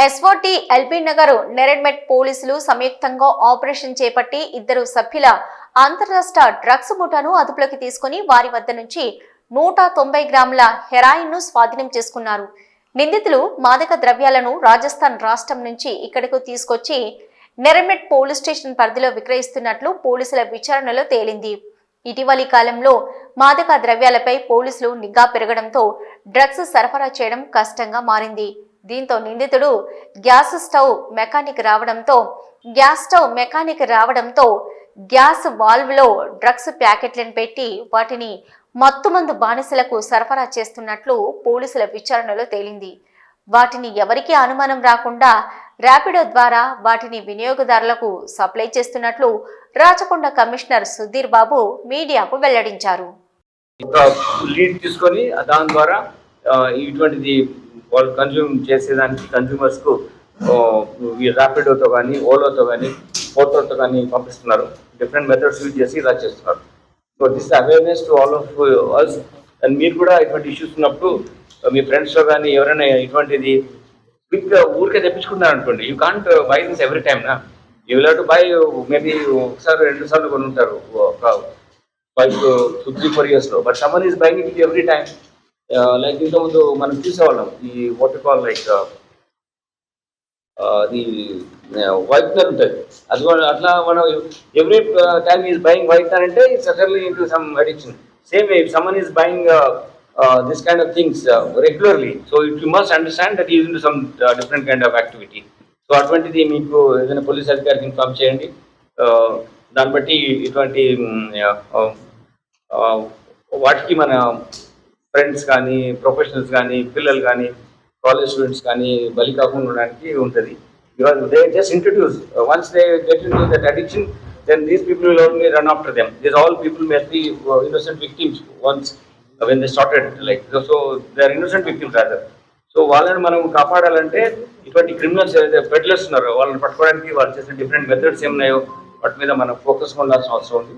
SOT LB Nagar Neredmet పోలీసులు సంయుక్తంగా operation చేపట్టి 2 సభ్యుల అంతర్రాష్ట్ర డ్రగ్స్ ముఠాను అదుపులోకి తీసుకుని వారి వద్ద నుంచి 190 గ్రాముల హెరాయిన్ ను స్వాధీనం చేసుకున్నారు. నిందితులు మాదక ద్రవ్యాలను రాజస్థాన్ రాష్ట్రం నుంచి ఇక్కడకు తీసుకొచ్చి నెరెడ్మెట్ పోలీస్ స్టేషన్ పరిధిలో విక్రయిస్తున్నట్లు పోలీసుల విచారణలో తేలింది. ఇటీవలి కాలంలో మాదక ద్రవ్యాలపై పోలీసులు నిఘా పెరగడంతో డ్రగ్స్ సరఫరా చేయడం కష్టంగా మారింది. దీంతో నిందితుడు గ్యాస్ స్టవ్ మెకానిక్ రావడంతో గ్యాస్ వాల్వ్ లో డ్రగ్స్ ప్యాకెట్లను పెట్టి వాటిని మత్తుమందు బానిసలకు సరఫరా చేస్తున్నట్లు పోలీసుల విచారణలో తేలింది. వాటిని ఎవరికీ అనుమానం రాకుండా ర్యాపిడో ద్వారా వాటిని వినియోగదారులకు సప్లై చేస్తున్నట్లు రాచకొండ కమిషనర్ సుధీర్ బాబు మీడియాకు వెల్లడించారు. దాని ద్వారా ఇటువంటిది వాళ్ళు కన్జ్యూమ్ చేసేదానికి కన్జ్యూమర్స్ కు ర్యాపిడోతో కానీ ఓలోతో కానీ ఫోటోతో కానీ పంపిస్తున్నారు. డిఫరెంట్ మెథడ్స్ యూజ్ చేసి ఇలా చేస్తున్నారు. So this awareness to all of us. And మీరు కూడా ఇటువంటి ఇష్యూస్ ఉన్నప్పుడు మీ ఫ్రెండ్స్లో కానీ ఎవరైనా ఇటువంటిది క్విక్ ఊరికే తెప్పించుకుంటున్నారు అనుకోండి, you can't buy this every time నా. You will have to buy maybe ఒకసారి 2 సార్లు కొని ఉంటారు ఒక 5 to 3-4 years లో. But someone is buying it every time. Like ఇంతకుముందు మనం చూసేవాళ్ళం ఈ what you call like the whitener ఉంటుంది. అది అట్లా మనం every time is buying whitener అంటే it's certainly into some addiction. Same way if someone is buying this kind of things regularly, so you must understand that he is into some different kind of activity. So అటువంటిది మీకు ఏదైనా police అధికారికి inform చేయండి. దాన్ని బట్టి ఇటువంటి వాటికి మన ఫ్రెండ్స్ కానీ ప్రొఫెషనల్స్ కానీ పిల్లలు కానీ కాలేజ్ స్టూడెంట్స్ కానీ బలి కాకుండా ఉండడానికి ఉంటుంది. Because they just introduce once they get into that addiction, then these people will only run after them. These all people may be innocent victims once when they started, like so they are innocent victims rather. So వాళ్ళని మనం కాపాడాలంటే ఇటువంటి criminals ఏదైతే peddlers ఉన్నారో వాళ్ళని పట్టుకోవడానికి వాళ్ళు చేసిన different methods ఏమున్నాయో వాటి మీద మనం ఫోకస్ ఉండాల్సిన అవసరం ఉంది.